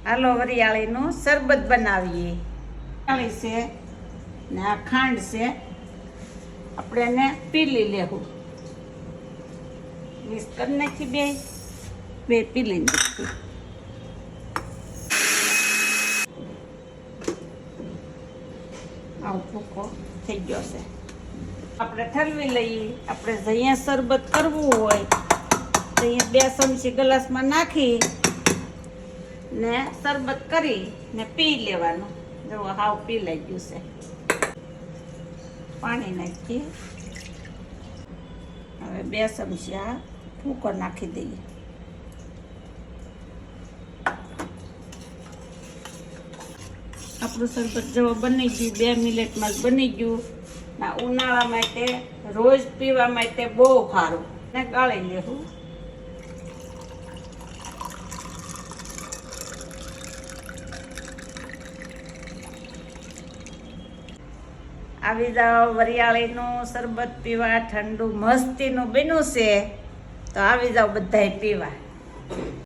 હાલો વરિયાળીનું શરબત બનાવીએ. વરિયાળી છે ને આ ખાંડ છે, આપણે એને પીલી લેવું. મિક્સ કરી નાખી બે પીલી નાખી. આવો ભૂકો થઈ ગયો છે. આપણે ઠલવી લઈએ. આપણે અહીંયા શરબત કરવું હોય તો અહીંયા 2 ચમચી ગ્લાસમાં નાખી ને શરબત કરી ને પી લેવાનું. જો હાવ પી લઈ ગયું છે. પાણી નાખીએ. હવે 2 ચમચી આ ભૂકો નાખી દઈએ. આપણું શરબત જેવો બની ગયું, 2 મિનિટમાં જ બની ગયું. ના ઉનાળા માટે રોજ પીવા માટે બહુ સારું. ને ગાળી લેવું. આવી જાઓ વરિયાળીનું શરબત પીવા. ઠંડુ મસ્તીનું બન્યું છે તો આવી જાઓ બધાય પીવા.